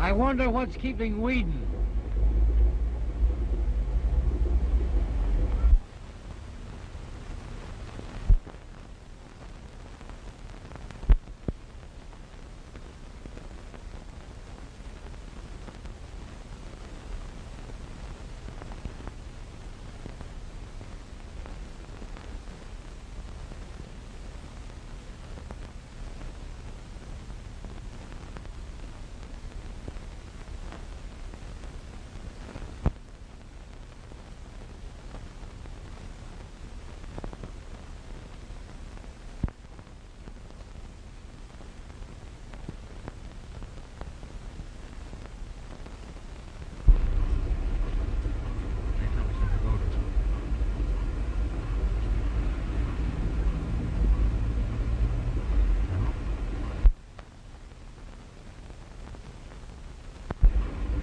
I wonder what's keeping Whedon.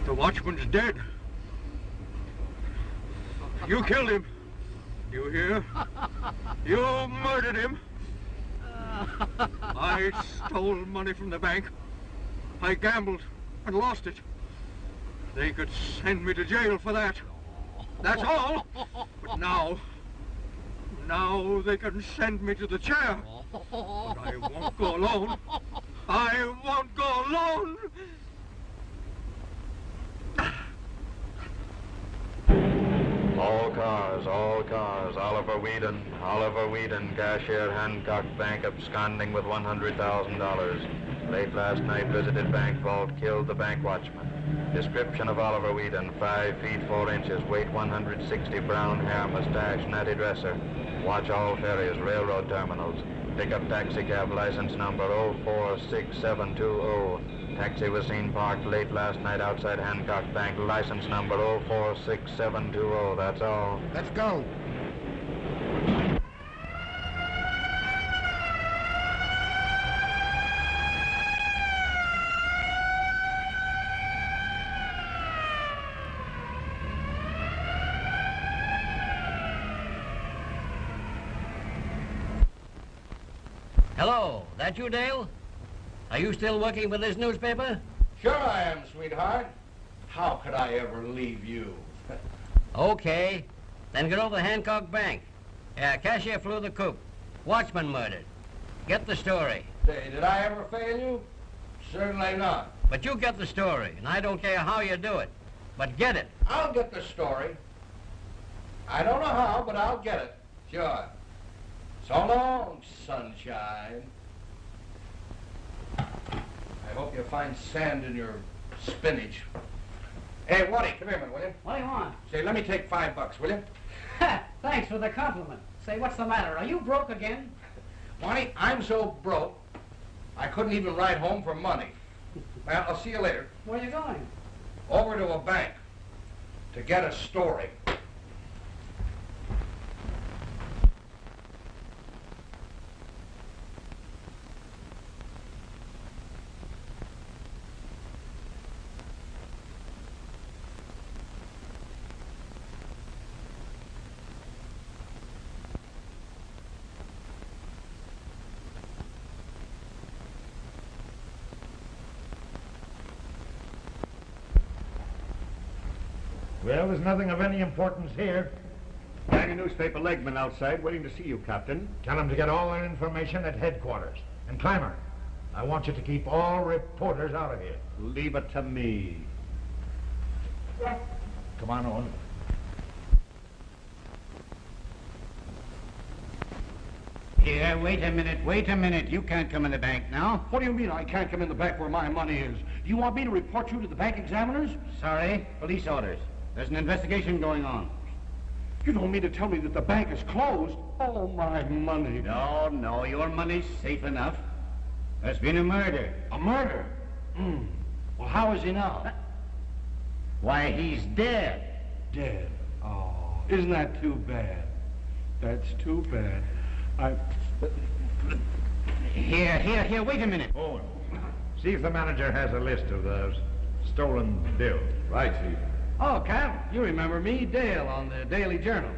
The watchman's dead. You killed him. You hear? You murdered him. I stole money from the bank. I gambled and lost it. They could send me to jail for that. That's all. But now they can send me to the chair. But I won't go alone. I won't go alone. All cars. Oliver Whedon, cashier, Hancock Bank, absconding with $100,000. Late last night, visited bank vault, killed the bank watchman. Description of Oliver Whedon, 5 feet 4 inches, weight 160, brown hair, mustache, natty dresser. Watch all ferries, railroad terminals. Pickup taxi cab license number 046720. Taxi was seen parked late last night outside Hancock Bank. License number 046720. That's all. Let's go. Hello, that you, Dale? Are you still working for this newspaper? Sure I am, sweetheart. How could I ever leave you? Okay. Then get over to Hancock Bank. Cashier flew the coop. Watchman murdered. Get the story. Say, did I ever fail you? Certainly not. But you get the story, and I don't care how you do it. But get it. I'll get the story. I don't know how, but I'll get it. Sure. So long, sunshine. I hope you find sand in your spinach. Hey, Waddy, come here a minute, will you? What do you want? Say, let me take $5, will you? Thanks for the compliment. Say, what's the matter? Are you broke again? Waddy, I'm so broke, I couldn't even ride home for money. Well, I'll see you later. Where are you going? Over to a bank to get a story. Well, there's nothing of any importance here. Gang of newspaper legmen outside waiting to see you, Captain. Tell them to get all their information at headquarters. And Clymer, I want you to keep all reporters out of here. Leave it to me. Come on, Owen. Here, wait a minute. You can't come in the bank now. What do you mean I can't come in the bank where my money is? Do you want me to report you to the bank examiners? Sorry, police orders. There's an investigation going on. You don't mean to tell me that the bank is closed? Oh, my money. No, your money's safe enough. There's been a murder. A murder? Well, how is he now? Why, he's dead. Dead? Oh, isn't that too bad? That's too bad. Here, wait a minute. Owen, see if the manager has a list of those stolen bills. Right, Chief. Oh, Cap, you remember me, Dale, on the Daily Journal.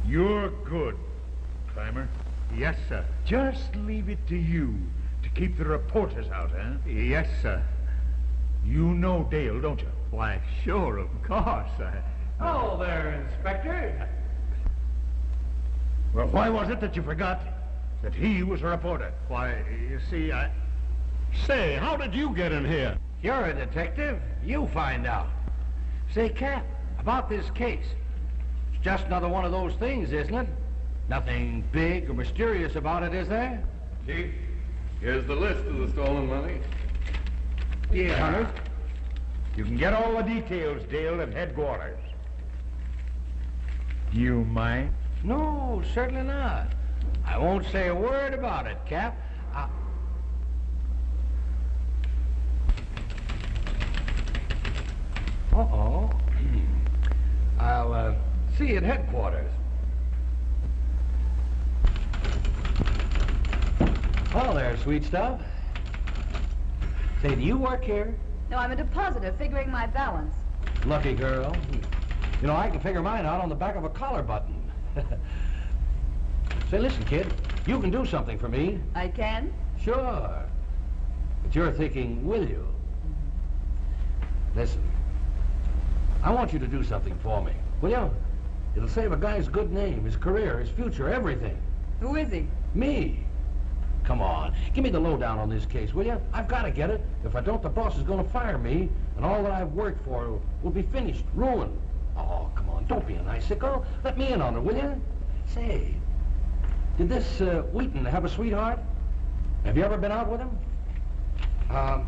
You're good, Clymer. Yes, sir. Just leave it to you to keep the reporters out, huh? Yes, sir. You know Dale, don't you? Why, sure, of course. Oh, there, Inspector. Well, why was it that you forgot that he was a reporter? Why, you see, Say, how did you get in here? You're a detective. You find out. Say, Cap, about this case. It's just another one of those things, isn't it? Nothing big or mysterious about it, is there? Chief, here's the list of the stolen money. Yeah, Hunter. You can get all the details, Dale, at headquarters. Do you mind? No, certainly not. I won't say a word about it, Cap. Uh-oh. I'll, see you at headquarters. Hello there, sweet stuff. Say, do you work here? No, I'm a depositor figuring my balance. Lucky girl. You know, I can figure mine out on the back of a collar button. Say, listen, kid, you can do something for me. I can? Sure. But you're thinking, will you? Listen, I want you to do something for me, will you? It'll save a guy's good name, his career, his future, everything. Who is he? Me. Come on, give me the lowdown on this case, will you? I've got to get it. If I don't, the boss is going to fire me, and all that I've worked for will be finished, ruined. Oh, come on, don't be an icicle. Let me in on it, will you? Say, did this Wheaton have a sweetheart? Have you ever been out with him? How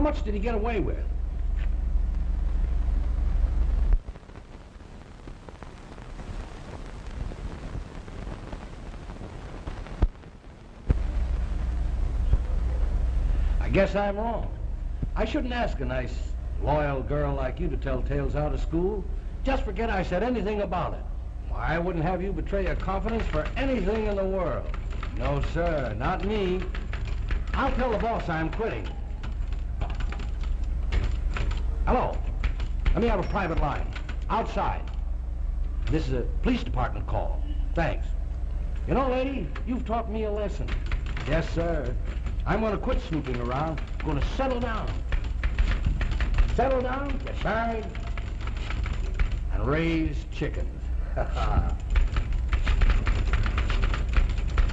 much did he get away with? I guess I'm wrong. I shouldn't ask a nice, loyal girl like you to tell tales out of school. Just forget I said anything about it. Why, I wouldn't have you betray a confidence for anything in the world. No, sir, not me. I'll tell the boss I'm quitting. Hello. Let me have a private line. Outside. This is a police department call. Thanks. You know, lady, you've taught me a lesson. Yes, sir. I'm going to quit snooping around. I'm going to settle down. Settle down, get married, and raise chickens.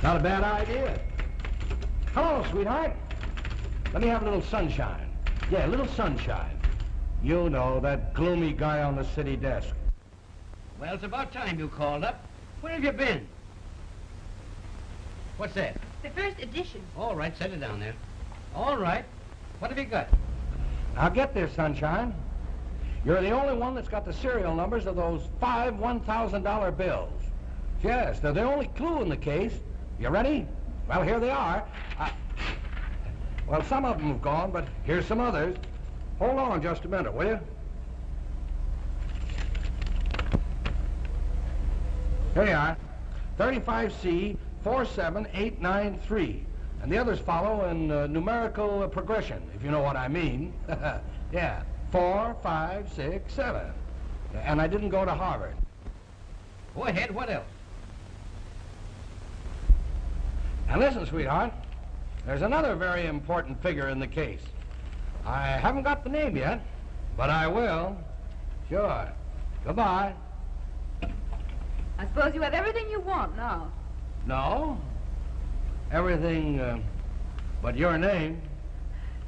Not a bad idea. Hello, sweetheart. Let me have a little sunshine. Yeah, a little sunshine. You know, that gloomy guy on the city desk. Well, it's about time you called up. Where have you been? What's that? The first edition. All right, set it down there. All right. What have you got? Now get this, sunshine. You're the only one that's got the serial numbers of those 5 $1,000 bills. Yes, they're the only clue in the case. You ready? Well, here they are. Well, some of them have gone, but here's some others. Hold on just a minute, will you? Here you are. 35C 47893. And the others follow in numerical progression, if you know what I mean. Yeah, 4, 5, 6, 7. And I didn't go to Harvard. Go ahead, what else? And listen, sweetheart, there's another very important figure in the case. I haven't got the name yet, but I will. Sure. Goodbye. I suppose you have everything you want now. No. Everything but your name.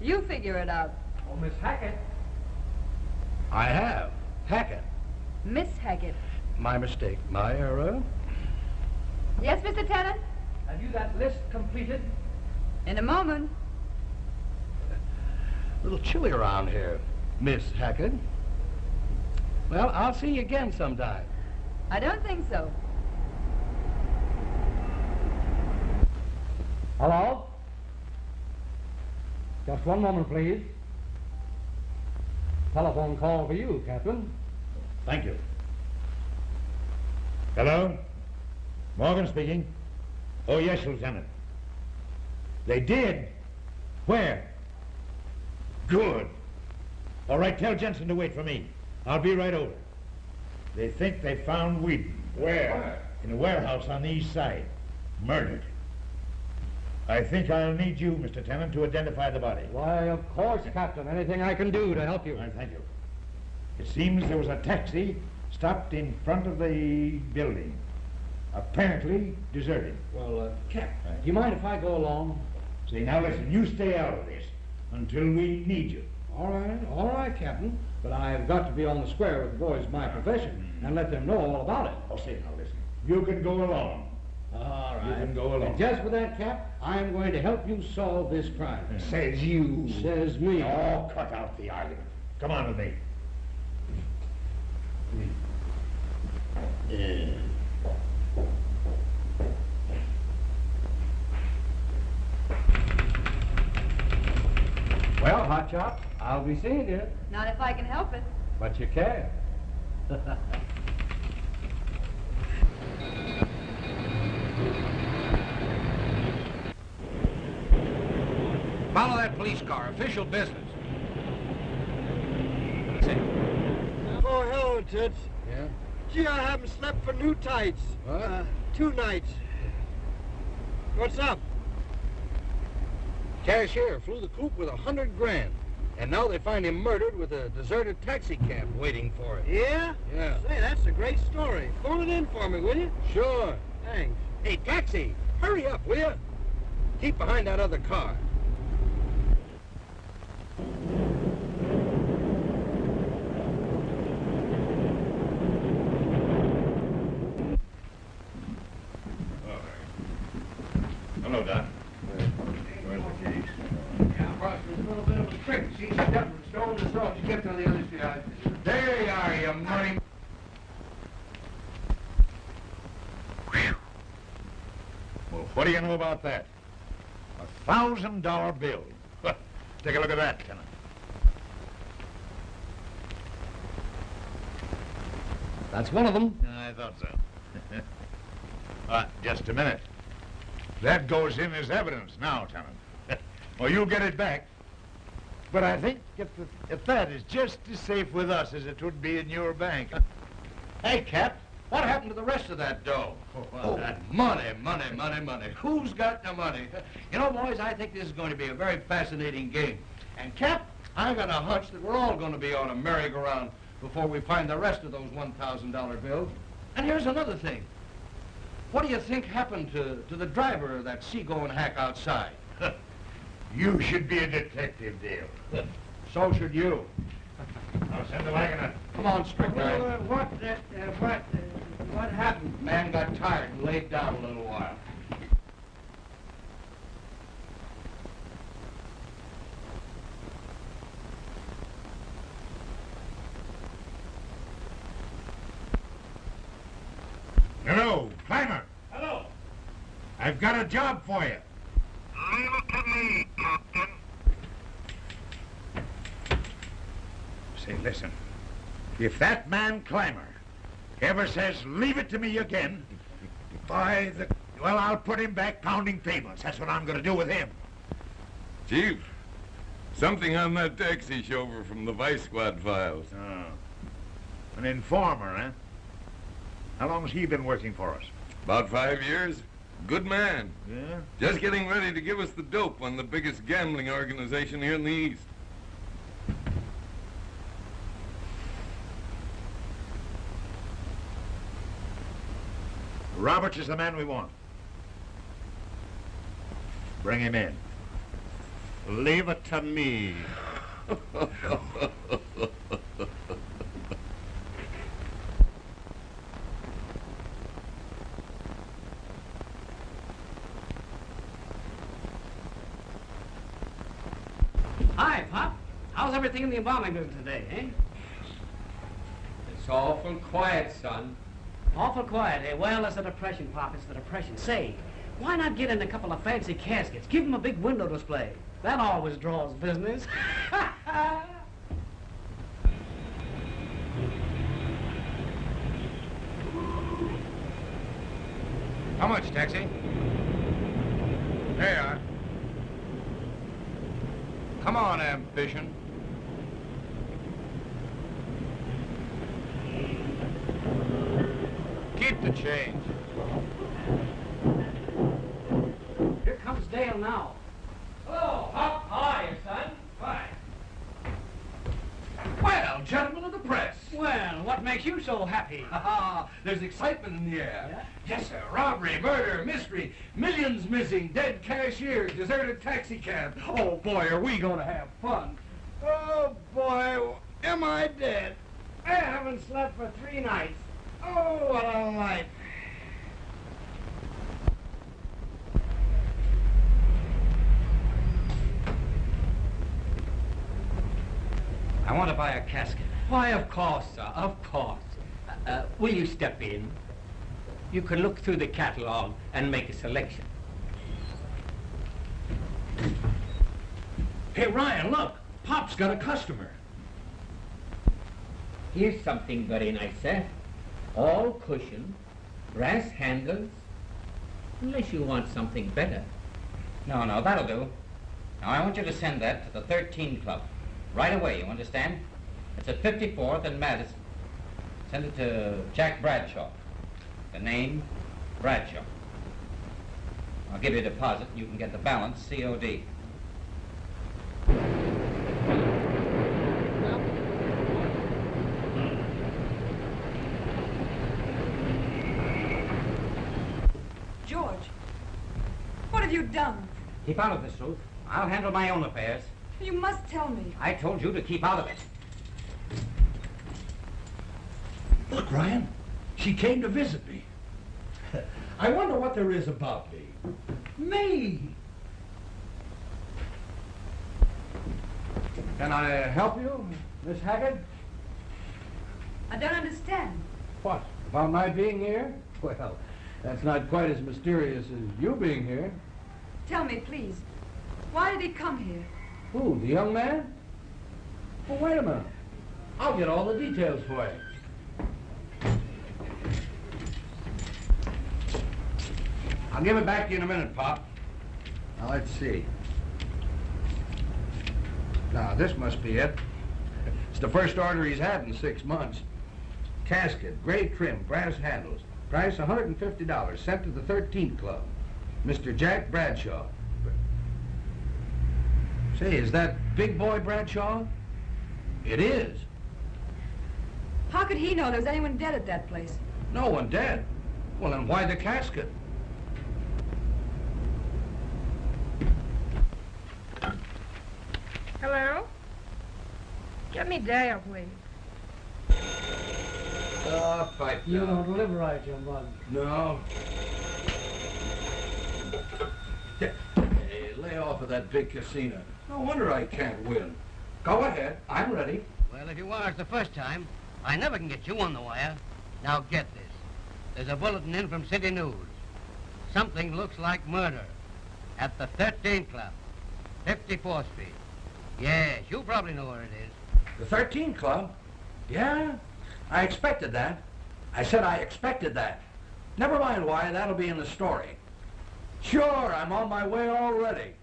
You figure it out. Oh, Miss Hackett. I have. Hackett. Miss Hackett. My mistake. My error. Yes, Mr. Tennant? Have you that list completed? In a moment. A little chilly around here, Miss Hackett. Well, I'll see you again sometime. I don't think so. Hello? Just one moment, please. Telephone call for you, Captain. Thank you. Hello? Morgan speaking. Oh, yes, Lieutenant. They did? Where? Good. All right, tell Jensen to wait for me. I'll be right over. They think they found Wheaton. Where? In a warehouse on the east side. Murdered. I think I'll need you, Mr. Tennant, to identify the body. Why, of course, Captain. Anything I can do to help you. I thank you. It seems there was a taxi stopped in front of the building, apparently deserted. Well, Cap, do you mind if I go along? See, now listen, you stay out of this until we need you. All right, Captain. But I've got to be on the square with the boys of my profession and let them know all about it. Oh, say, now listen, you can go along. All right. You can go along. And just for that, Cap, I'm going to help you solve this crime. Says you. Says me. Oh, cut out the argument. Come on with me. Well, Hotshot, I'll be seeing you. Not if I can help it. But you can. Follow that police car. Official business. Oh, hello, Toots. Yeah? Gee, I haven't slept for new tights. What? 2 nights. What's up? Cashier flew the coop with $100 grand. And now they find him murdered with a deserted taxi cab waiting for him. Yeah? Yeah. Say, that's a great story. Phone it in for me, will you? Sure. Thanks. Hey, taxi, hurry up, will you? Keep behind that other car. Hello, Doc. Where's the keys? Yeah, boss, there's a little bit of a trick. See, she definitely stole this off. She kept on the other side. There you are, you money. Well, what do you know about that? $1,000 bill. Take a look at that, Tenant. That's one of them. I thought so. Just a minute. That goes in as evidence now, Tenant. Well, you'll get it back. But I think if that is just as safe with us as it would be in your bank. Hey, Cap, what happened to the rest of that dough? Money. Who's got the money? You know, boys, I think this is going to be a very fascinating game. And, Cap, I got a hunch that we're all going to be on a merry-go-round before we find the rest of those $1,000 bills. And here's another thing. What do you think happened to the driver of that seagoing hack outside? You should be a detective, Dale. So should you. I'll send the wagon up. Come on, Strickland. What happened? Man got tired and laid down a little while. Hello, Clymer. Hello. I've got a job for you. Leave it to me, Captain. Say, listen. If that man Clymer ever says, leave it to me again, well, I'll put him back pounding pavements. That's what I'm going to do with him. Chief, something on that taxi chauffeur from the Vice Squad files. Oh. An informer, huh? How long's he been working for us? About 5 years. Good man. Yeah? Just getting ready to give us the dope on the biggest gambling organization here in the East. Roberts is the man we want. Bring him in. Leave it to me. Hi, Pop. How's everything in the embalming business today, eh? It's awful quiet, son. Awful quiet, eh? Well, it's the depression, Pop. It's the depression. Say, why not get in a couple of fancy caskets? Give them a big window display. That always draws business. How much, taxi? There you are. Come on, ambition. Keep the change. now. Hello, Hop. How are you, son? Fine. Well, gentlemen of the press. Well, what makes you so happy? There's excitement in the air. Yeah? Yes, sir. Robbery, murder, mystery, millions missing, dead cashiers, deserted taxi cab. Oh, boy, are we going to have fun. Oh, boy, am I dead? I haven't slept for 3 nights. Oh, what a life. I want to buy a casket. Why, of course, sir, of course. Will you step in? You can look through the catalog and make a selection. Hey, Ryan, look. Pop's got a customer. Here's something very nice, sir. All cushion, brass handles, unless you want something better. No, no, that'll do. Now, I want you to send that to the 13 Club. Right away, you understand? It's at 54th and Madison. Send it to Jack Bradshaw. The name, Bradshaw. I'll give you a deposit. You can get the balance, COD. George, what have you done? Keep out of this, Ruth. I'll handle my own affairs. You must tell me. I told you to keep out of it. Look, Ryan, she came to visit me. I wonder what there is about me. Me! Can I help you, Miss Haggard? I don't understand. What? About my being here? Well, that's not quite as mysterious as you being here. Tell me, please. Why did he come here? Who, the young man? Well, wait a minute. I'll get all the details for you. I'll give it back to you in a minute, Pop. Now, let's see. Now, this must be it. It's the first order he's had in 6 months. Casket, gray trim, brass handles. Price $150, sent to the 13th Club. Mr. Jack Bradshaw. Say, is that Big Boy Bradshaw? It is. How could he know there was anyone dead at that place? No one dead. Well, then why the casket? Hello? Get me Dale, please. Fight You don't live right, young bud. No. Hey, lay off of that big casino. No wonder I can't win. Go ahead. I'm ready. Well, if you were us the first time, I never can get you on the wire. Now get this. There's a bulletin in from City News. Something looks like murder at the 13th Club, 54th Street. Yes, you probably know where it is. The 13th Club? Yeah, I expected that. I said I expected that. Never mind why, that'll be in the story. Sure, I'm on my way already.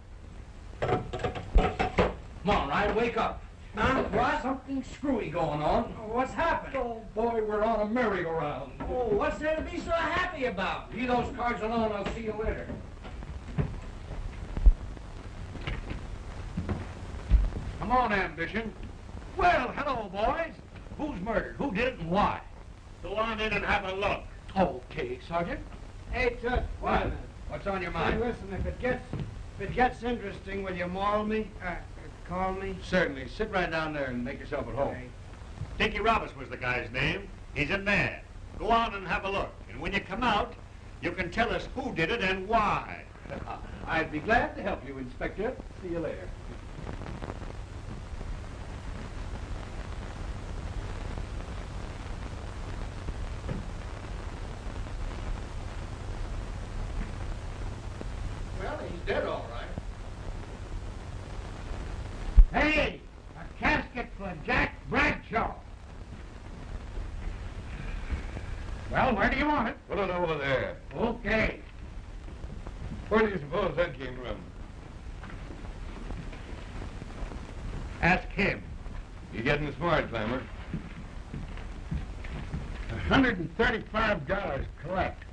Come on, Ryan, wake up. Now, what? Something screwy going on. What's happened? Oh, boy, we're on a merry-go-round. Oh, what's there to be so happy about? Leave those cards alone, I'll see you later. Come on, Ambition. Well, hello, boys. Who's murdered? Who did it and why? Go on in and have a look. Okay, Sergeant. Hey, Tut, wait a minute. What's on your Hey, mind? listen, if it gets interesting, will you maul me? Call me? Certainly. Sit right down there and make yourself at home. Okay. Dickie Roberts was the guy's name. He's a man. Go on and have a look. And when you come out, you can tell us who did it and why. I'd be glad to help you, Inspector. See you later. Well, he's dead, all right. Hey, a casket for Jack Bradshaw. Well, where do you want it? Put it over there. Okay. Where do you suppose that came from? Ask him. You getting smart, Clammer? $135 collect.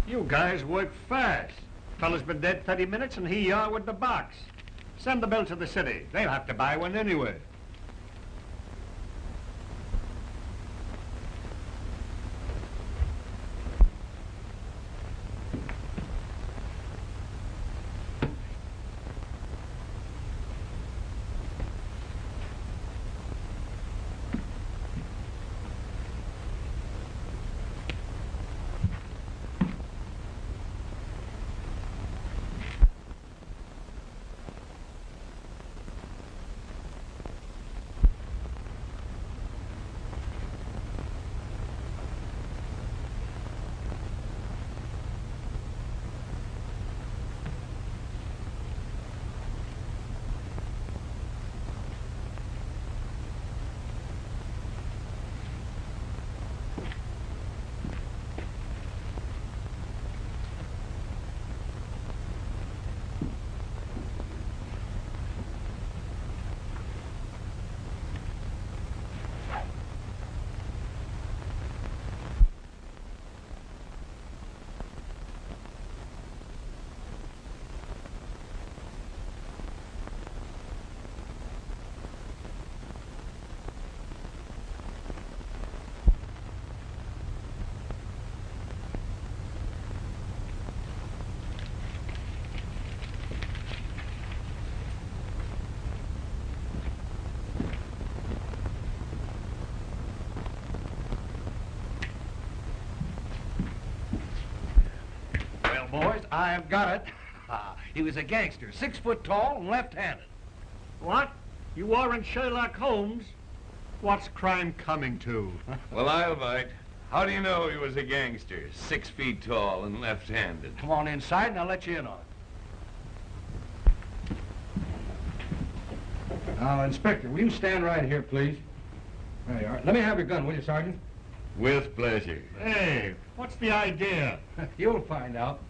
You guys work fast. Fella's been dead 30 minutes and he are with the box. Send the bill to the city. They'll have to buy one anyway. Boys, I've got it. He was a gangster, 6 foot tall and left-handed. What? You weren't Sherlock Holmes? What's crime coming to? Well, I'll bite. How do you know he was a gangster, 6 feet tall and left-handed? Come on inside and I'll let you in on it. Now, Inspector, will you stand right here, please? There you are. Let me have your gun, will you, Sergeant? With pleasure. Hey, what's the idea? You'll find out.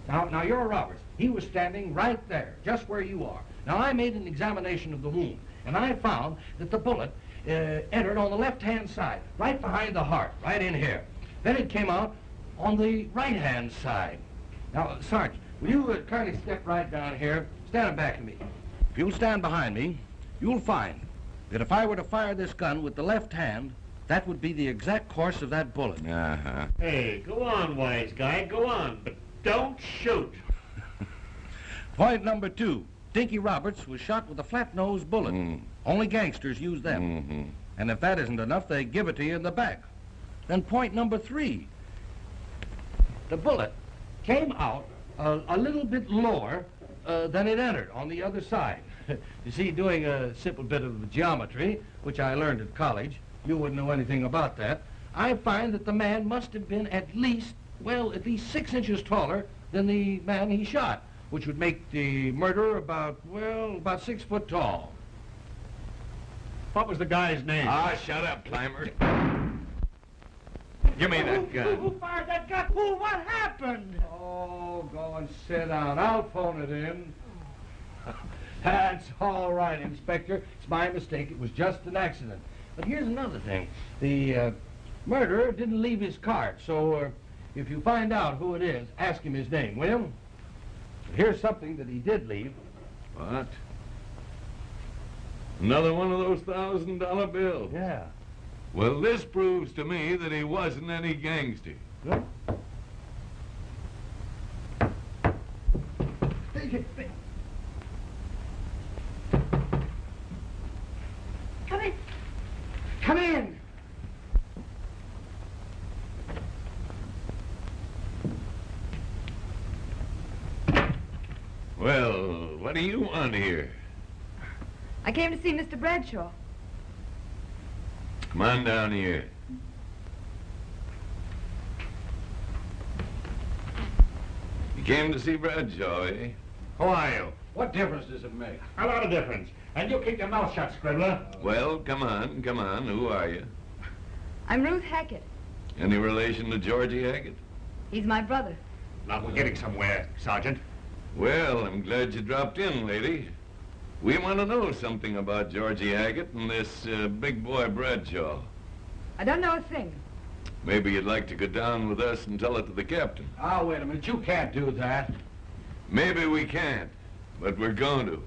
Now, you're Roberts. He was standing right there, just where you are. Now, I made an examination of the wound, and I found that the bullet entered on the left-hand side, right behind the heart, right in here. Then it came out on the right-hand side. Now, Sergeant, will you kindly step right down here? Stand back of me. If you'll stand behind me, you'll find that if I were to fire this gun with the left hand, that would be the exact course of that bullet. Uh-huh. Hey, go on, wise guy, go on, but don't shoot. Point number 2. Dinky Roberts was shot with a flat-nosed bullet. Only gangsters use them. And if that isn't enough, they give it to you in the back. Then point number 3. The bullet came out a little bit lower than it entered on the other side. You see, doing a simple bit of geometry, which I learned at college, you wouldn't know anything about that, I find that the man must have been at least 6 inches taller than the man he shot, which would make the murderer about 6 foot tall. What was the guy's name? Ah, shut up, Climber. Give me that gun. Who fired that gun? Who? What happened? Oh, go and sit down. I'll phone it in. That's all right, Inspector. It's my mistake. It was just an accident. But here's another thing. The murderer didn't leave his card, so if you find out who it is, ask him his name, will you? Here's something that he did leave. What? Another one of those $1,000 bills? Yeah. Well, this proves to me that he wasn't any gangster. Good. Come in. Come in. Well, what do you want here? I came to see Mr. Bradshaw. Come on down here. You came to see Bradshaw, eh? Who are you? What difference does it make? A lot of difference. And you keep your mouth shut, Scribbler. Well, come on. Who are you? I'm Ruth Hackett. Any relation to Georgie Hackett? He's my brother. Now, we're getting somewhere, Sergeant. Well, I'm glad you dropped in, lady. We want to know something about Georgie Hackett and this big boy Bradshaw. I don't know a thing. Maybe you'd like to go down with us and tell it to the captain. Oh, wait a minute. You can't do that. Maybe we can't, but we're going to.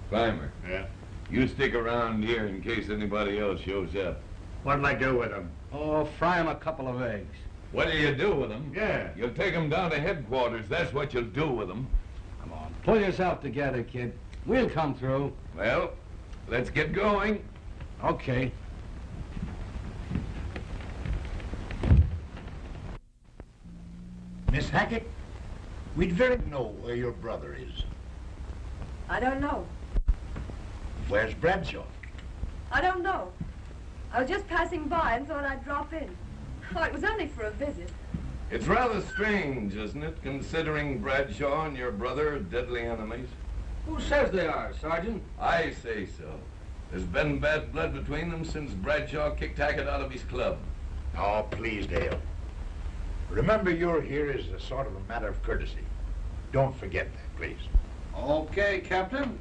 Clymer. Yeah? You stick around here in case anybody else shows up. What'll I do with him? Oh, fry him a couple of eggs. What do you do with them? Yeah. You'll take them down to headquarters. That's what you'll do with them. Come on, pull yourself together, kid. We'll come through. Well, let's get going. Okay. Miss Hackett, we'd very know where your brother is. I don't know. Where's Bradshaw? I don't know. I was just passing by and thought I'd drop in. Oh, it was only for a visit. It's rather strange, isn't it, considering Bradshaw and your brother are deadly enemies? Who says they are, Sergeant? I say so. There's been bad blood between them since Bradshaw kicked Hackett out of his club. Oh, please, Dale. Remember, you're here as a sort of a matter of courtesy. Don't forget that, please. Okay, Captain.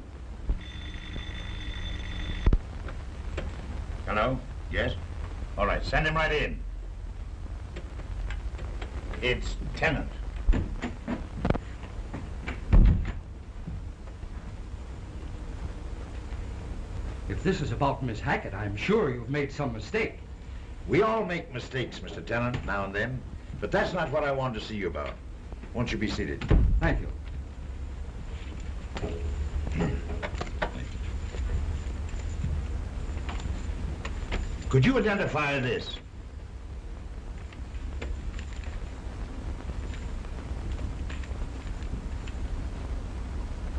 Hello? Yes? All right, send him right in. It's Tennant. If this is about Miss Hackett, I'm sure you've made some mistake. We all make mistakes, Mr. Tennant, now and then. But that's not what I wanted to see you about. Won't you be seated? Thank you. Could you identify this?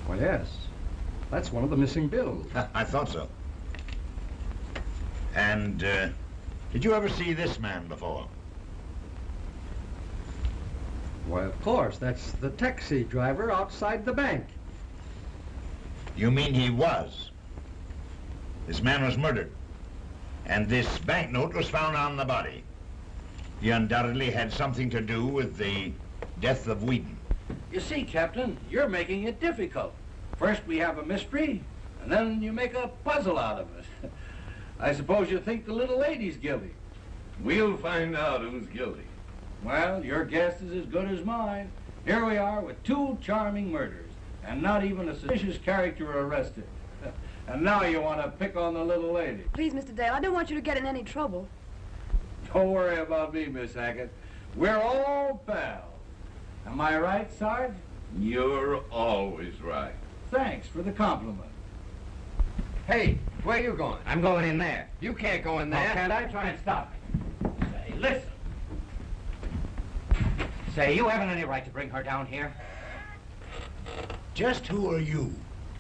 Well, yes. That's one of the missing bills. I thought so. And, did you ever see this man before? Why, of course. That's the taxi driver outside the bank. You mean he was? This man was murdered. And this banknote was found on the body. He undoubtedly had something to do with the death of Whedon. You see, Captain, you're making it difficult. First we have a mystery, and then you make a puzzle out of it. I suppose you think the little lady's guilty. We'll find out who's guilty. Well, your guess is as good as mine. Here we are with two charming murders, and not even a suspicious character arrested. And now you want to pick on the little lady. Please, Mr. Dale, I don't want you to get in any trouble. Don't worry about me, Miss Hackett. We're all pals. Am I right, Sarge? You're always right. Thanks for the compliment. Hey, where are you going? I'm going in there. You can't go in there. Oh, can't I? Try and stop me. Say, listen. Say, you haven't any right to bring her down here. Just who are you?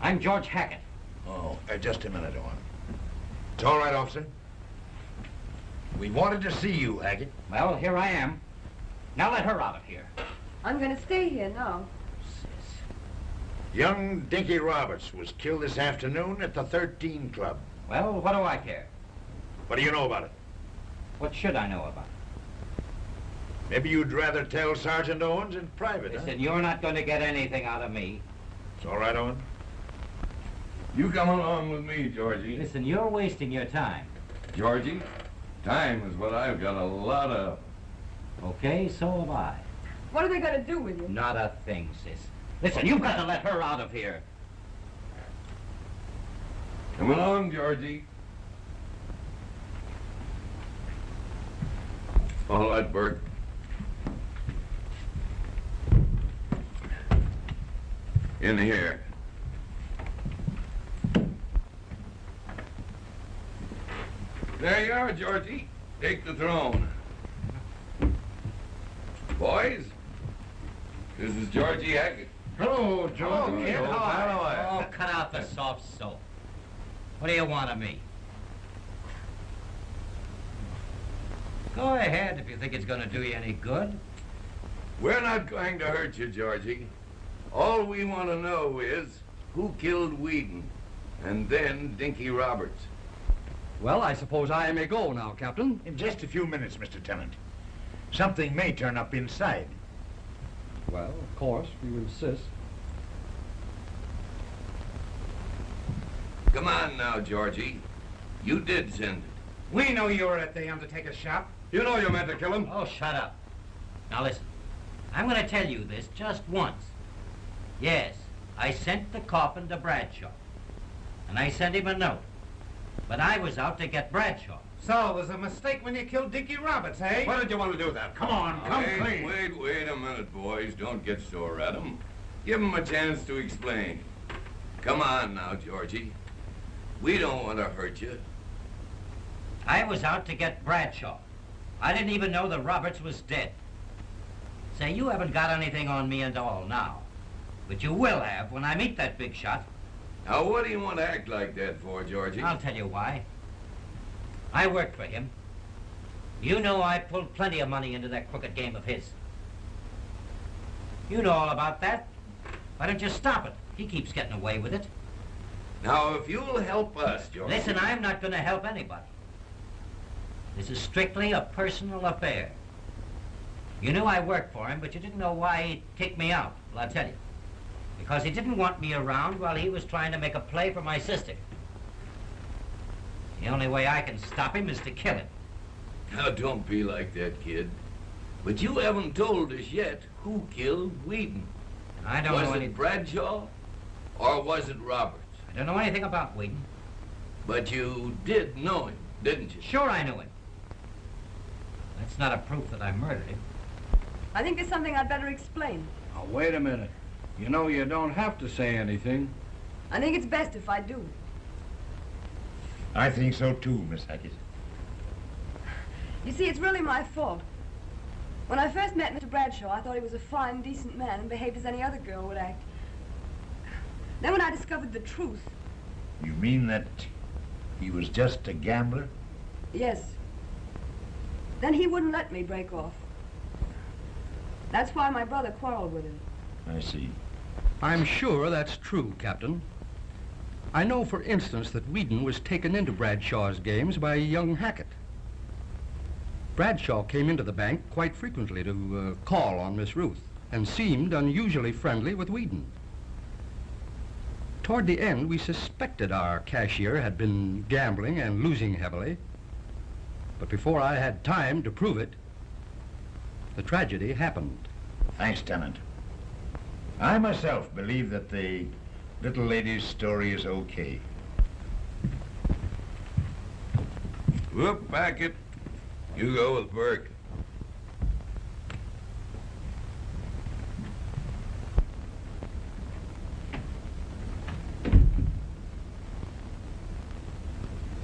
I'm George Hackett. Oh, just a minute, Owen. It's all right, officer. We wanted to see you, Hackett. Well, here I am. Now let her out of here. I'm going to stay here now. Young Dinky Roberts was killed this afternoon at the 13 Club. Well, what do I care? What do you know about it? What should I know about it? Maybe you'd rather tell Sergeant Owens in private, Listen, you're not going to get anything out of me. It's all right, Owen. You come along with me, Georgie. Listen, you're wasting your time. Georgie, time is what I've got a lot of. Okay, so have I. What are they going to do with you? Not a thing, sis. Listen, you've got to let her out of here. Come along, Georgie. All right, Bert. In here. There you are, Georgie. Take the throne. Boys, this is Georgie Hackett. Hello, George. Oh, kid, oh, cut out the soft soap. What do you want of me? Go ahead if you think it's going to do you any good. We're not going to hurt you, Georgie. All we want to know is who killed Whedon, and then Dinky Roberts. Well, I suppose I may go now, Captain. In just a few minutes, Mr. Tennant. Something may turn up inside. Well, of course, if you insist. Come on now, Georgie. You did send it. We know you were at the Undertaker's shop. You know you meant to kill him. Oh, shut up. Now listen, I'm going to tell you this just once. Yes, I sent the coffin to Bradshaw. And I sent him a note. But I was out to get Bradshaw. So it was a mistake when you killed Dickie Roberts, eh? Why did you want to do that? Come on, come clean. Wait a minute, boys. Don't get sore at him. Give him a chance to explain. Come on now, Georgie. We don't want to hurt you. I was out to get Bradshaw. I didn't even know that Roberts was dead. Say, you haven't got anything on me at all now. But you will have when I meet that big shot. Now, what do you want to act like that for, Georgie? I'll tell you why. I worked for him. You know I pulled plenty of money into that crooked game of his. You know all about that. Why don't you stop it? He keeps getting away with it. Now, if you'll help us, Georgie... Listen, I'm not going to help anybody. This is strictly a personal affair. You knew I worked for him, but you didn't know why he kicked me out. Well, I'll tell you. Because he didn't want me around while he was trying to make a play for my sister. The only way I can stop him is to kill him. Now, don't be like that, kid. But you haven't told us yet who killed Whedon. I don't know Was it Bradshaw, or was it Roberts? I don't know anything about Whedon. But you did know him, didn't you? Sure I knew him. That's not a proof that I murdered him. I think there's something I'd better explain. Now, wait a minute. You know you don't have to say anything. I think it's best if I do. I think so too, Miss Hackett. You see, it's really my fault. When I first met Mr. Bradshaw, I thought he was a fine, decent man and behaved as any other girl would act. Then when I discovered the truth... You mean that he was just a gambler? Yes. Then he wouldn't let me break off. That's why my brother quarreled with him. I see. I'm sure that's true, Captain. I know, for instance, that Whedon was taken into Bradshaw's games by young Hackett. Bradshaw came into the bank quite frequently to call on Miss Ruth and seemed unusually friendly with Whedon. Toward the end, we suspected our cashier had been gambling and losing heavily. But before I had time to prove it, the tragedy happened. Thanks, Tenant. I myself believe that the little lady's story is okay. Whoop, Hackett. You go with Burke.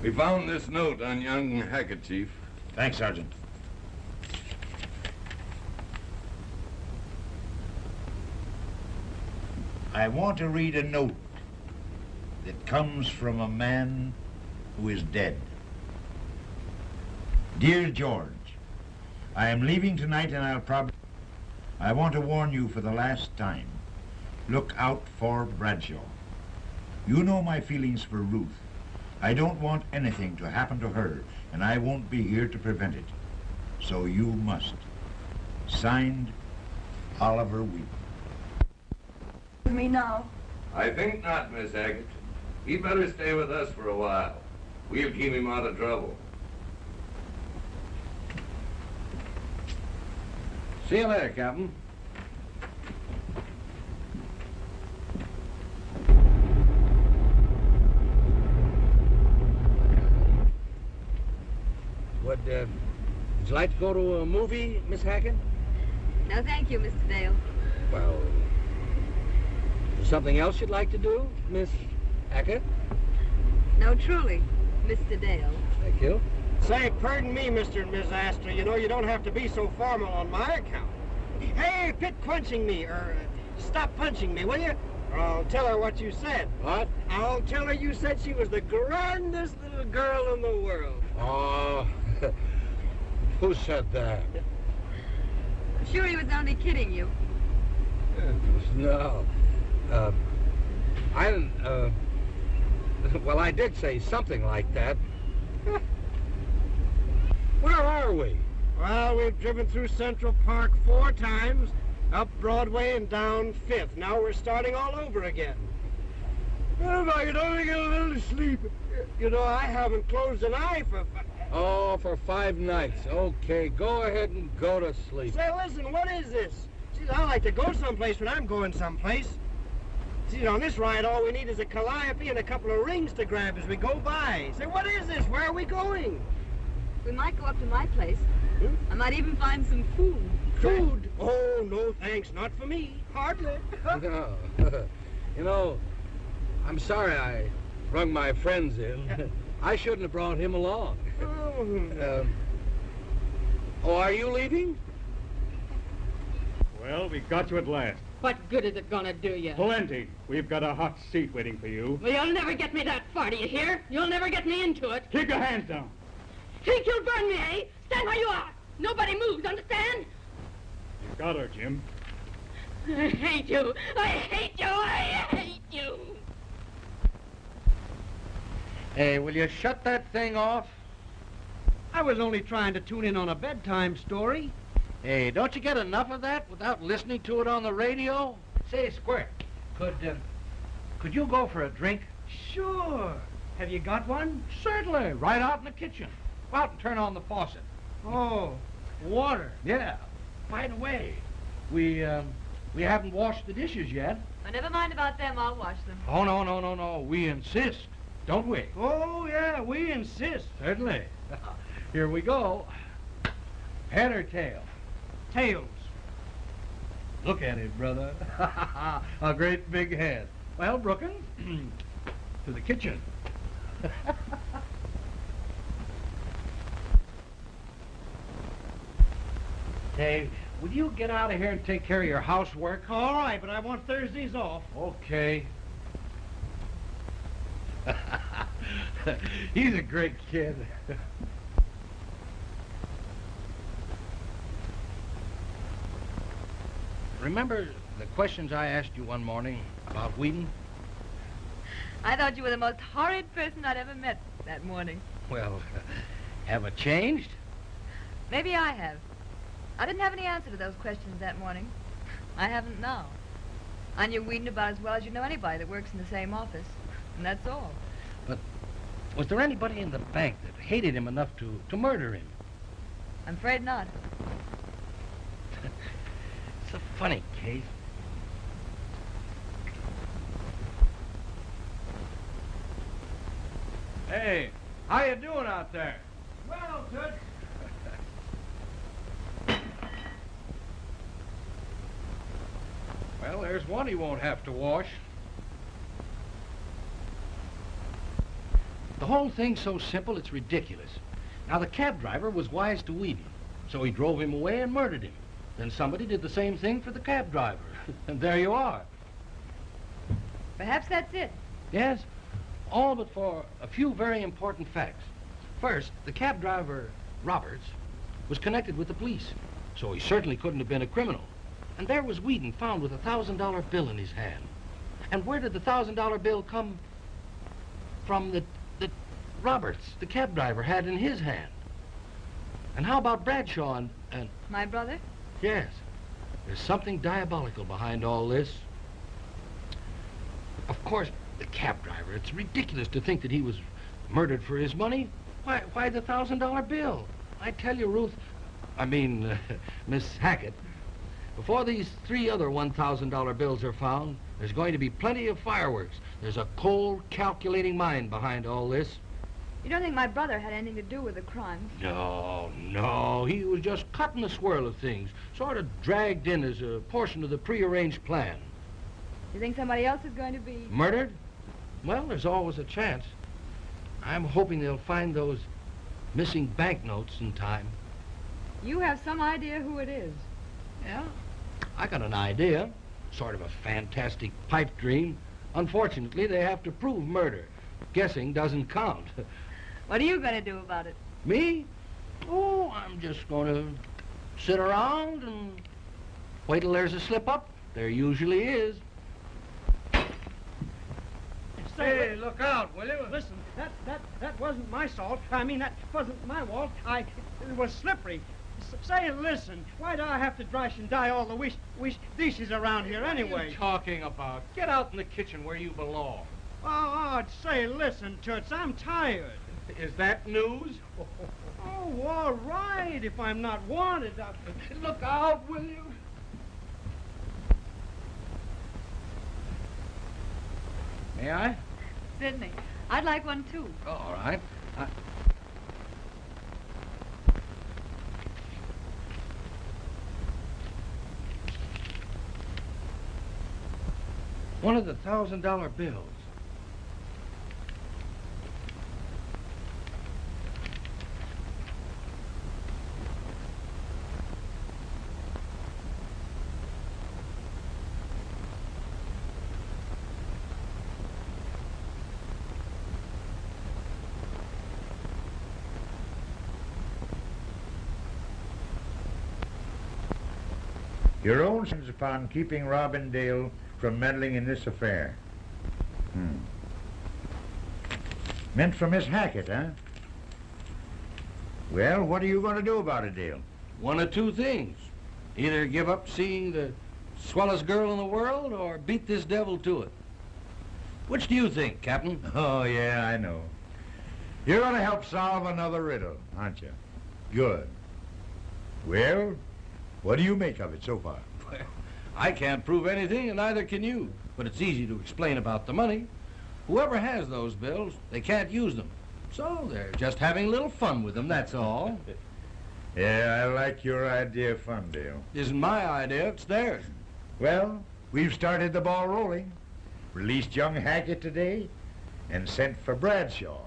We found this note on young Hackett, Chief. Thanks, Sergeant. I want to read a note that comes from a man who is dead. Dear George, I am leaving tonight and I want to warn you for the last time. Look out for Bradshaw. You know my feelings for Ruth. I don't want anything to happen to her, and I won't be here to prevent it. So you must. Signed, Oliver Wheaton. With me now? I think not, Miss Hackett. He'd better stay with us for a while. We'll keep him out of trouble. See you later, Captain. Would you like to go to a movie, Miss Hackett? No, thank you, Mr. Dale. Well, is there something else you'd like to do, Miss Hackett? No, truly, Mr. Dale. Thank you. Say, pardon me, Mr. and Miss Astor. You know, you don't have to be so formal on my account. Hey, quit punching me, or stop punching me, will you? Or I'll tell her what you said. What? I'll tell her you said she was the grandest little girl in the world. Oh, who said that? I'm sure he was only kidding you. No. Well, I did say something like that. Where are we? Well, we've driven through Central Park 4 times, up Broadway and down 5th. Now we're starting all over again. Well, if I could only get a little sleep. You know, I haven't closed an eye for... Oh, for 5 nights. Okay, go ahead and go to sleep. Say, listen, what is this? Geez, I like to go someplace when I'm going someplace. See, on this ride, all we need is a calliope and a couple of rings to grab as we go by. Say, what is this? Where are we going? We might go up to my place. I might even find some food. Food? Oh, no thanks. Not for me. Hardly. No. You know, I'm sorry I rung my friends in. I shouldn't have brought him along. Oh, are you leaving? Well, we got you at last. What good is it gonna do you? Plenty. We've got a hot seat waiting for you. Well, you'll never get me that far, do you hear? You'll never get me into it. Keep your hands down. Think you'll burn me, eh? Stand where you are. Nobody moves, understand? You got her, Jim. I hate you. I hate you. I hate you. Hey, will you shut that thing off? I was only trying to tune in on a bedtime story. Hey, don't you get enough of that without listening to it on the radio? Say, Squirt, could you go for a drink? Sure. Have you got one? Certainly, right out in the kitchen. Go out and turn on the faucet. Oh, water. Yeah. By the way, we haven't washed the dishes yet. Oh, never mind about them. I'll wash them. Oh, no. We insist, don't we? Oh, yeah, we insist. Certainly. Here we go. Head or tail? Tails. Look at it, brother. A great big head. Well, Brookins, to the kitchen. Dave, will you get out of here and take care of your housework? All right, but I want Thursdays off. Okay. He's a great kid. Remember the questions I asked you one morning about Whedon? I thought you were the most horrid person I'd ever met that morning. Well, have it changed? Maybe I have. I didn't have any answer to those questions that morning. I haven't now. I knew Whedon about as well as you know anybody that works in the same office. And that's all. But was there anybody in the bank that hated him enough to murder him? I'm afraid not. It's a funny case. Hey, how you doing out there? Well, Toots. Well, there's one he won't have to wash. The whole thing's so simple, it's ridiculous. Now, the cab driver was wise to Whedon, so he drove him away and murdered him. Then somebody did the same thing for the cab driver. And there you are. Perhaps that's it. Yes, all but for a few very important facts. First, the cab driver, Roberts, was connected with the police, so he certainly couldn't have been a criminal. And there was Whedon found with a $1,000 bill in his hand. And where did the $1,000 bill come from that Roberts, the cab driver, had in his hand? And how about Bradshaw and... My brother? Yes. There's something diabolical behind all this. Of course, the cab driver, it's ridiculous to think that he was murdered for his money. Why the $1,000 bill? I tell you, Miss Hackett, before these 3 other $1,000 bills are found, there's going to be plenty of fireworks. There's a cold, calculating mind behind all this. You don't think my brother had anything to do with the crime? No. He was just caught in the swirl of things, sort of dragged in as a portion of the prearranged plan. You think somebody else is going to be... Murdered? Well, there's always a chance. I'm hoping they'll find those missing banknotes in time. You have some idea who it is? Yeah, I got an idea. Sort of a fantastic pipe dream. Unfortunately, they have to prove murder. Guessing doesn't count. What are you going to do about it? Me? Oh, I'm just going to sit around and wait till there's a slip-up. There usually is. Hey, look out, will you? Listen, that wasn't my fault. That wasn't my fault. It was slippery. Say, listen, why do I have to brush and dye all the wish dishes around here anyway? What are you talking about? Get out in the kitchen where you belong. Oh, say, listen, Toots, I'm tired. Is that news? Oh, all right, if I'm not wanted. Look out, will you? May I? Sidney, I'd like one too. Oh, all right. One of the $1,000 bills. Your own sins upon keeping Robin Dale from meddling in this affair. Meant for Miss Hackett, huh? Well, what are you going to do about it, Dale? One of two things. Either give up seeing the swellest girl in the world or beat this devil to it. Which do you think, Captain? Oh, yeah, I know. You're going to help solve another riddle, aren't you? Good. Well, what do you make of it so far? Well, I can't prove anything, and neither can you. But it's easy to explain about the money. Whoever has those bills, they can't use them. So they're just having a little fun with them, that's all. Yeah, I like your idea of fun, Dale. Isn't my idea, it's theirs. Well, we've started the ball rolling. Released young Hackett today and sent for Bradshaw.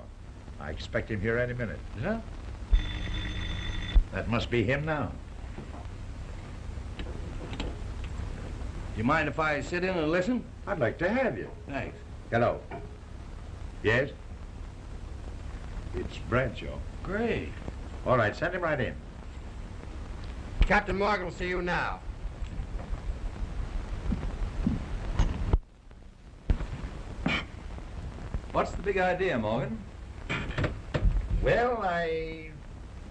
I expect him here any minute. Yeah? That must be him now. You mind if I sit in and listen? I'd like to have you. Thanks. Hello. Yes? It's Bradshaw. Great. All right, send him right in. Captain Morgan will see you now. What's the big idea, Morgan? Well, I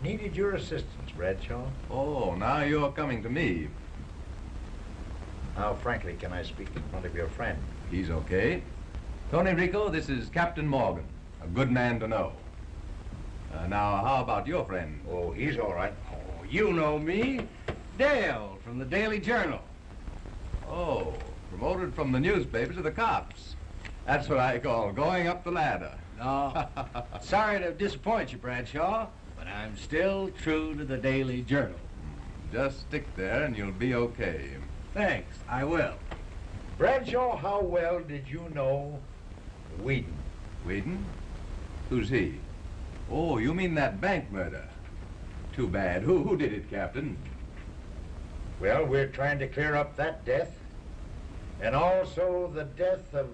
needed your assistance, Bradshaw. Oh, now you're coming to me. How frankly can I speak in front of your friend? He's okay. Tony Rico, this is Captain Morgan, a good man to know. Now, how about your friend? Oh, he's all right. Oh, you know me. Dale from the Daily Journal. Oh, promoted from the newspaper to the cops. That's what I call going up the ladder. No, sorry to disappoint you, Bradshaw, but I'm still true to the Daily Journal. Just stick there and you'll be okay. Thanks, I will. Bradshaw, how well did you know Whedon? Whedon? Who's he? Oh, you mean that bank murder? Too bad. Who did it, Captain? Well, we're trying to clear up that death, and also the death of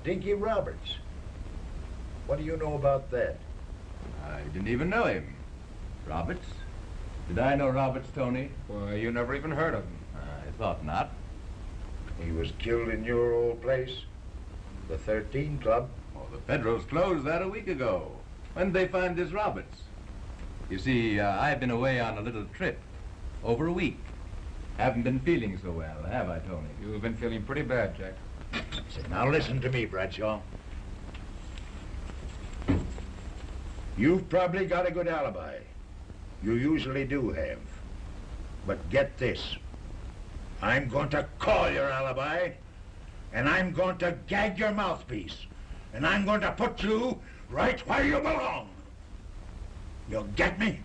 Dinky Roberts. What do you know about that? I didn't even know him. Roberts? Did I know Roberts, Tony? Why, you never even heard of him. I thought not. He was killed in your old place, the 13 Club. Oh, the Federals closed that a week ago. When did they find this Roberts? You see, I've been away on a little trip. Over a week. Haven't been feeling so well, have I, Tony? You've been feeling pretty bad, Jack. Now listen to me, Bradshaw. You've probably got a good alibi. You usually do have. But get this. I'm going to call your alibi, and I'm going to gag your mouthpiece, and I'm going to put you right where you belong. You get me?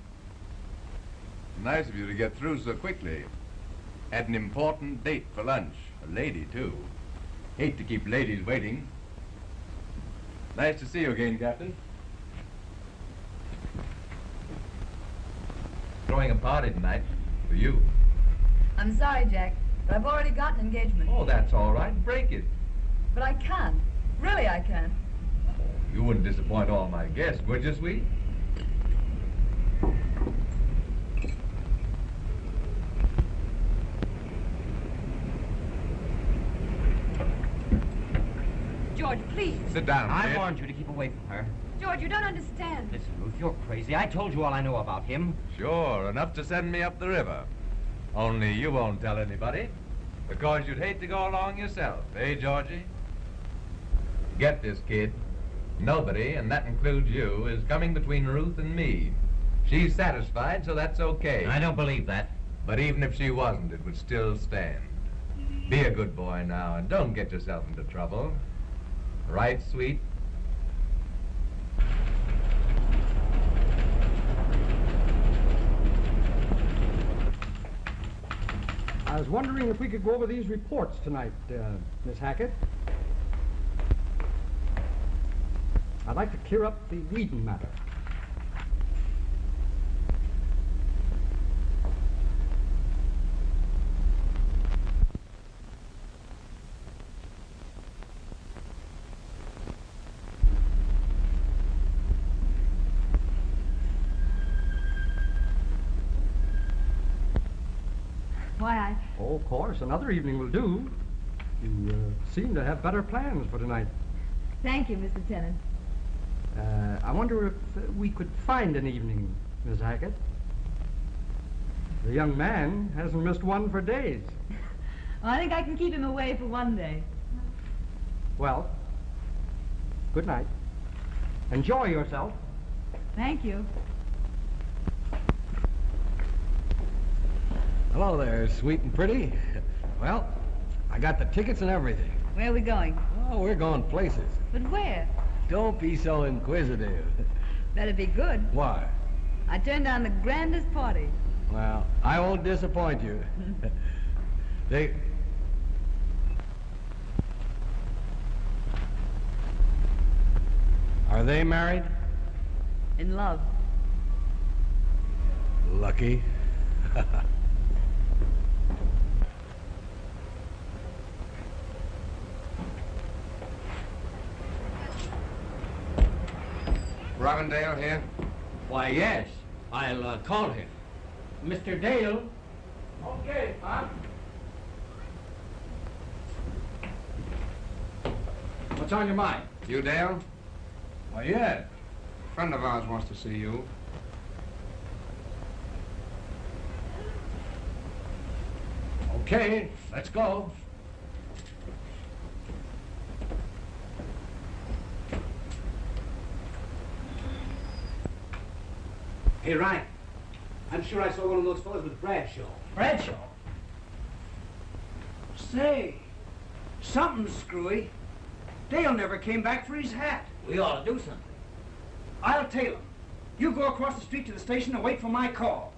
Nice of you to get through so quickly. Had an important date for lunch. A lady, too. Hate to keep ladies waiting. Nice to see you again, Captain. Throwing a party tonight for you. I'm sorry, Jack, but I've already got an engagement. Oh, that's all right. Break it. But I can't. Really, I can't. You wouldn't disappoint all my guests, would you, sweet? George, please. Sit down, I Ted. warned you to keep away from her. George, you don't understand. Listen, Ruth, you're crazy. I told you all I know about him. Sure, enough to send me up the river. Only you won't tell anybody, because you'd hate to go along yourself, eh, Georgie? Get this, kid. Nobody, and that includes you, is coming between Ruth and me. She's satisfied, so that's okay. I don't believe that. But even if she wasn't, it would still stand. Be a good boy now, and don't get yourself into trouble. Right, sweet? I was wondering if we could go over these reports tonight, Miss Hackett. I'd like to clear up the Whedon matter. Why, Oh, of course, another evening will do. You seem to have better plans for tonight. Thank you, Mr. Tennant. I wonder if we could find an evening, Miss Hackett. The young man hasn't missed one for days. I think I can keep him away for one day. Well, good night. Enjoy yourself. Thank you. Hello there, sweet and pretty. Well, I got the tickets and everything. Where are we going? Oh, we're going places. But where? Don't be so inquisitive. Better be good. Why? I turned down the grandest party. Well, I won't disappoint you. Are they married? In love. Lucky. Robindale here? Why, yes. I'll call him. Mr. Dale. Okay, Pop. What's on your mind? You, Dale? Why, yeah. A friend of ours wants to see you. Okay, let's go. Hey, Ryan. I'm sure I saw one of those fellas with Bradshaw. Bradshaw? Say, something's screwy. Dale never came back for his hat. We ought to do something. I'll tail him. You go across the street to the station and wait for my call.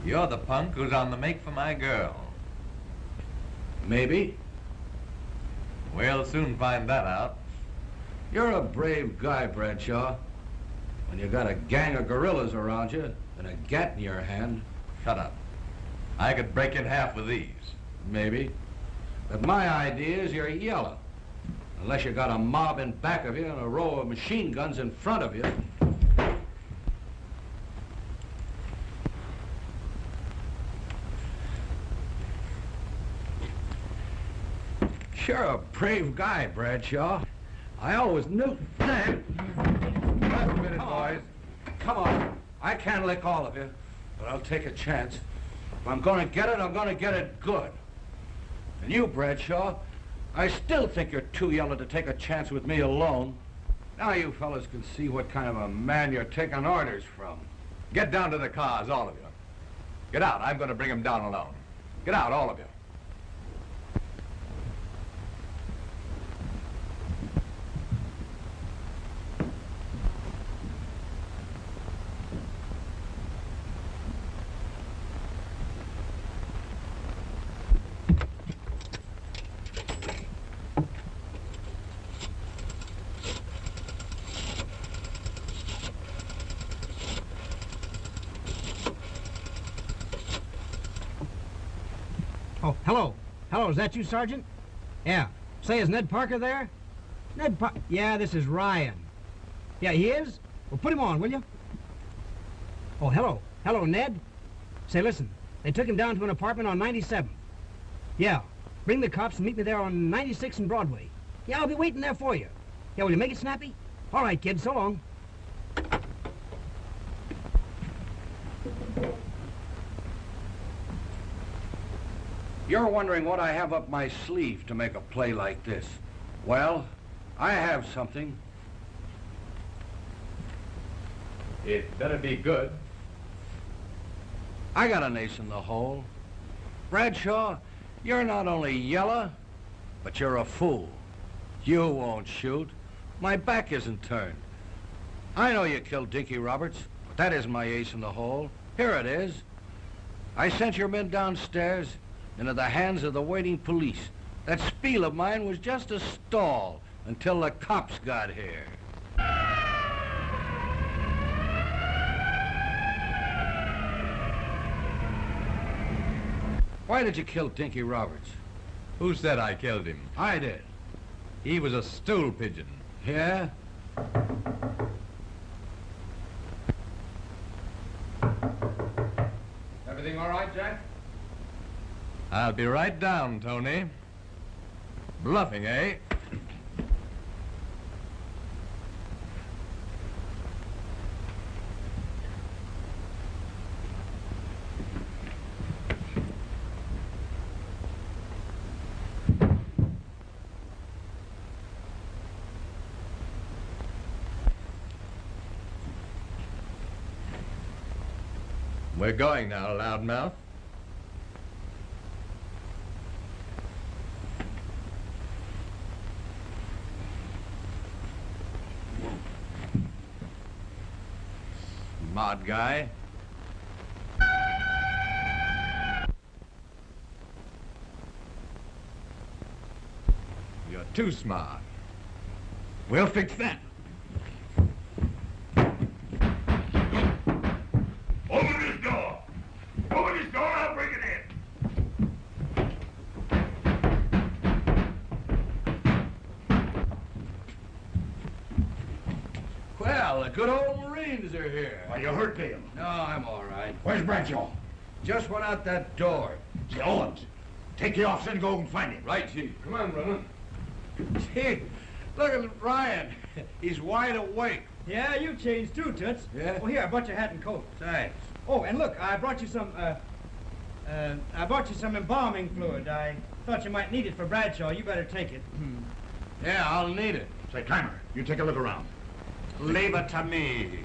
You're the punk who's on the make for my girl. Maybe. We'll soon find that out. You're a brave guy, Bradshaw. When you got a gang of gorillas around you and a gat in your hand. Shut up. I could break in half with these. Maybe. But my idea is you're yellow. Unless you got a mob in back of you and a row of machine guns in front of you. You're a brave guy, Bradshaw. I always knew that. Wait a minute, boys. Come on. I can't lick all of you, but I'll take a chance. If I'm going to get it, I'm going to get it good. And you, Bradshaw, I still think you're too yellow to take a chance with me alone. Now you fellas can see what kind of a man you're taking orders from. Get down to the cars, all of you. Get out. I'm going to bring him down alone. Get out, all of you. Oh, hello. Hello, is that you, Sergeant? Yeah. Say, is Ned Parker there? Ned Parker? Yeah, this is Ryan. Yeah, he is? Well, put him on, will you? Oh, hello. Hello, Ned. Say, listen, they took him down to an apartment on 97th. Yeah. Bring the cops and meet me there on 96 and Broadway. Yeah, I'll be waiting there for you. Yeah, will you make it snappy? All right, kid, so long. You're wondering what I have up my sleeve to make a play like this. Well, I have something. It better be good. I got an ace in the hole. Bradshaw, you're not only yellow, but you're a fool. You won't shoot. My back isn't turned. I know you killed Dinky Roberts, but that isn't my ace in the hole. Here it is. I sent your men downstairs into the hands of the waiting police. That spiel of mine was just a stall until the cops got here. Why did you kill Dinky Roberts? Who said I killed him? I did. He was a stool pigeon. Yeah? Everything all right, Jack? I'll be right down, Tony. Bluffing, eh? We're going now, loudmouth. Smart guy. You're too smart. We'll fix that. Open this door! Open this door, I'll break it in! Well, the good old Marines are here. Are you hurt, Dale? No, I'm all right. Where's Bradshaw? Just went out that door. Gee, Owens, take the officer and go and find him. Right, Chief. Come on, brother. Gee, look at Ryan. He's wide awake. Yeah, you changed too, Toots. Yeah? Well, here, I brought your hat and coat. Thanks. Oh, and look, I brought you some embalming fluid. I thought you might need it for Bradshaw. You better take it. Yeah, I'll need it. Say, Clymer, you take a look around. Leave it to me.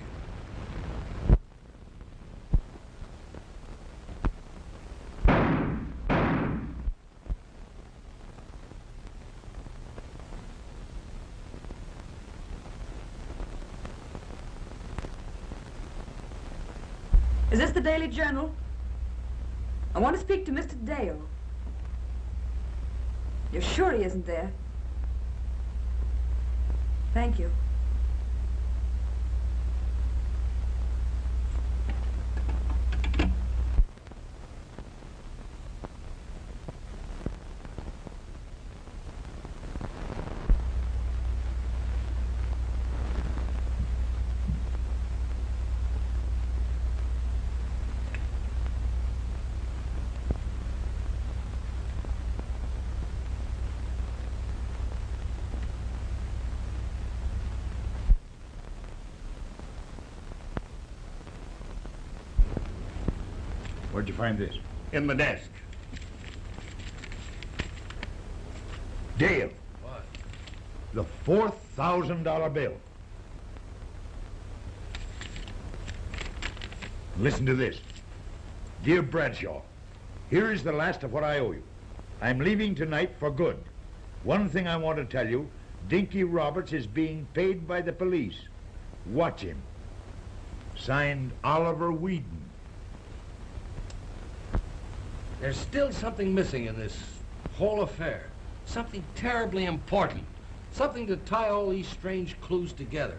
Is this the Daily Journal? I want to speak to Mr. Dale. You're sure he isn't there? Thank you. Where'd you find this? In the desk. Dale. What? The $4,000 bill. Listen to this. Dear Bradshaw, here is the last of what I owe you. I'm leaving tonight for good. One thing I want to tell you, Dinky Roberts is being paid by the police. Watch him. Signed, Oliver Whedon. There's still something missing in this whole affair. Something terribly important. Something to tie all these strange clues together.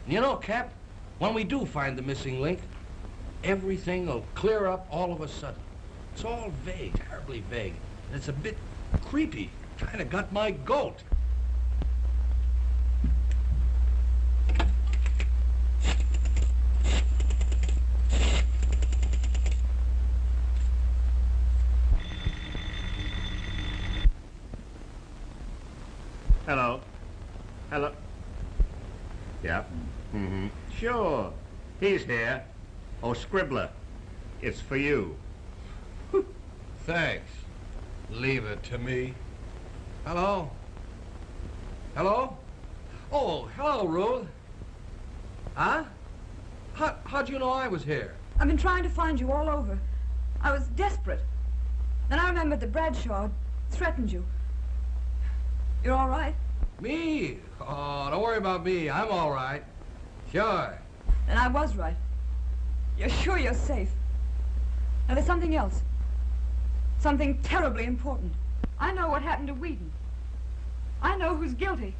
And you know, Cap, when we do find the missing link, everything will clear up all of a sudden. It's all vague, terribly vague. And it's a bit creepy. Kind of got my goat. Hello. Hello. Yeah. Mm-hmm. Sure. He's here. Oh, Scribbler. It's for you. Thanks. Leave it to me. Hello? Hello? Oh, hello, Ruth. Huh? How'd you know I was here? I've been trying to find you all over. I was desperate. Then I remembered that Bradshaw threatened you. You're all right? Me? Oh, don't worry about me. I'm all right. Sure. And I was right. You're sure you're safe. Now, there's something else. Something terribly important. I know what happened to Whedon. I know who's guilty.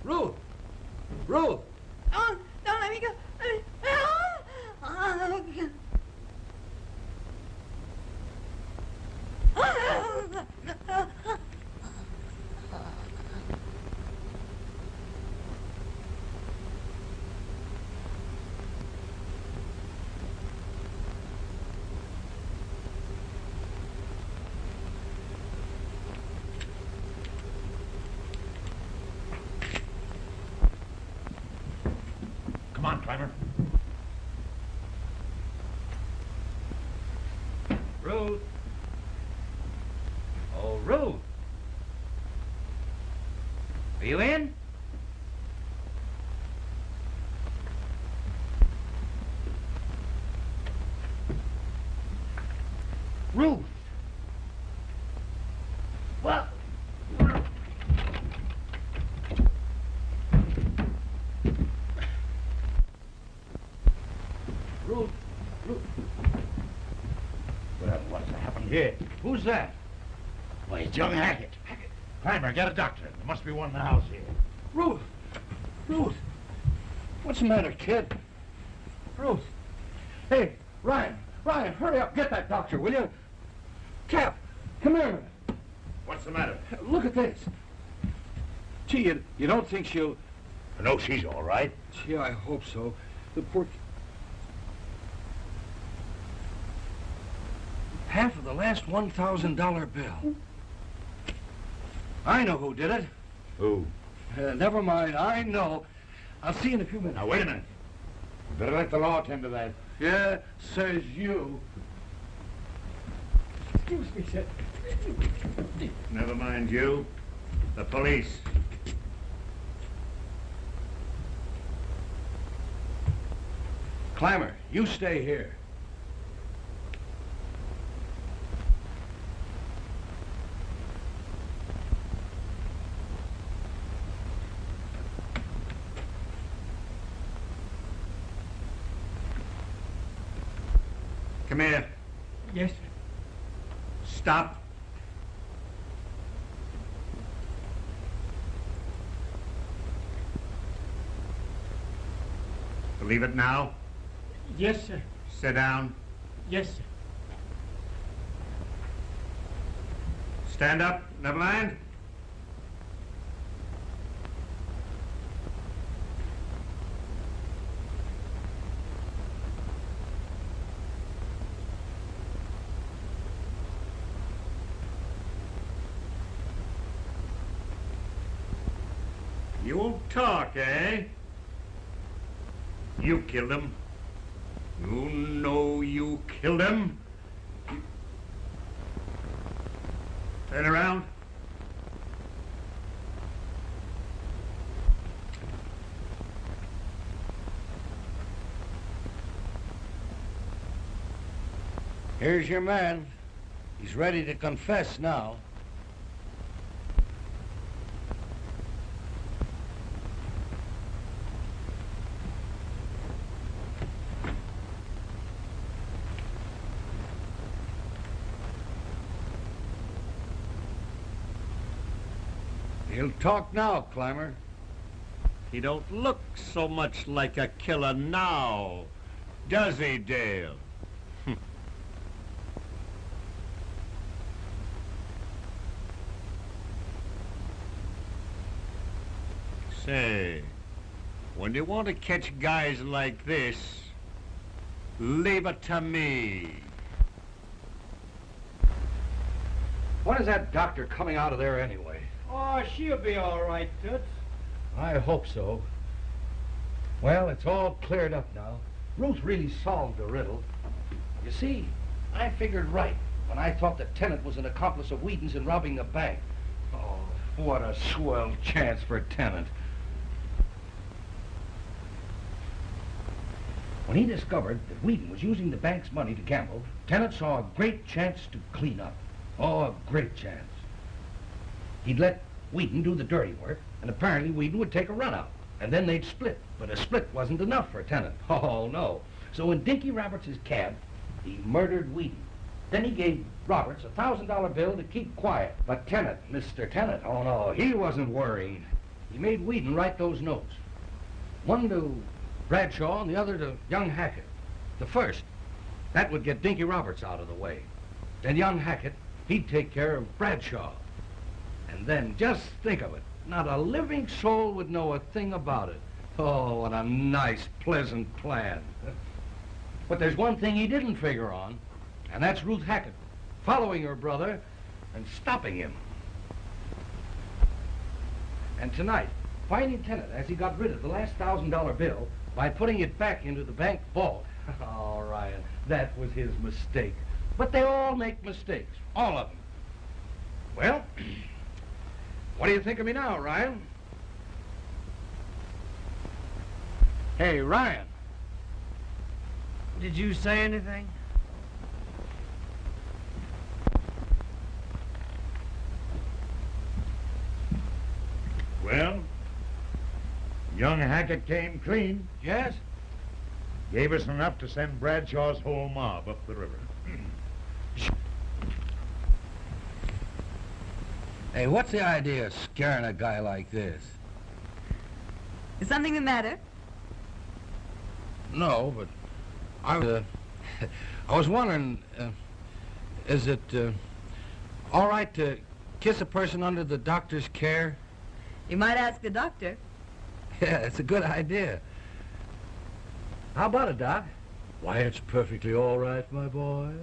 Ruth! Ruth! Oh, don't let me go. Come on, Clymer. Ruth. Oh, Ruth. Are you in? Ruth! Well... Ruth! Ruth! Well, what's happened here? Who's that? Why, it's young Hackett. Clymer, get a doctor. There must be one in the house here. Ruth! Ruth! What's the matter, kid? Ruth! Hey, Ryan! Ryan, hurry up. Get that doctor, will you? Cap, come here a minute. What's the matter? Look at this. Gee, you don't think she'll... No, she's all right. Gee, I hope so. The poor... Half of the last $1,000 bill. I know who did it. Who? Never mind, I know. I'll see you in a few minutes. Now, wait a minute. You better let the law attend to that. Yeah, says you. Excuse me, sir. Never mind you. The police. Clymer, you stay here. Come here. Yes, sir. Stop. Believe it now? Yes, sir. Sit down. Yes, sir. Stand up, Neverland. You won't talk, eh? You killed him. You know you killed him. Turn around. Here's your man. He's ready to confess now. He'll talk now, Clymer. He don't look so much like a killer now, does he, Dale? Say, when you want to catch guys like this, leave it to me. When is that doctor coming out of there anyway? Oh, she'll be all right, Toots. I hope so. Well, it's all cleared up now. Ruth really solved the riddle. You see, I figured right when I thought the tenant was an accomplice of Whedon's in robbing the bank. Oh, What a swell chance for Tennant. When he discovered that Whedon was using the bank's money to gamble, Tennant saw a great chance to clean up. Oh, a great chance. He'd let Whedon do the dirty work, and apparently Whedon would take a run out, and then they'd split. But a split wasn't enough for Tennant. Oh, no. So in Dinky Roberts' cab, he murdered Whedon. Then he gave Roberts a $1,000 bill to keep quiet. But Tennant, Mr. Tennant, oh no, he wasn't worried. He made Whedon write those notes. One to Bradshaw and the other to young Hackett. The first, that would get Dinky Roberts out of the way. Then young Hackett, he'd take care of Bradshaw. And then, just think of it, not a living soul would know a thing about it. Oh, what a nice, pleasant plan. But there's one thing he didn't figure on, and that's Ruth Hackett, following her brother and stopping him. And tonight, finding Tennant as he got rid of the last $1,000 bill by putting it back into the bank vault. Oh, Ryan, that was his mistake. But they all make mistakes, all of them. Well, what do you think of me now, Ryan? Hey, Ryan. Did you say anything? Well, young Hackett came clean. Yes? Gave us enough to send Bradshaw's whole mob up the river. Hey, what's the idea of scaring a guy like this? Is something the matter? No, but I was wondering, is it all right to kiss a person under the doctor's care? You might ask the doctor. Yeah, it's a good idea. How about it, Doc? Why, it's perfectly all right, my boy.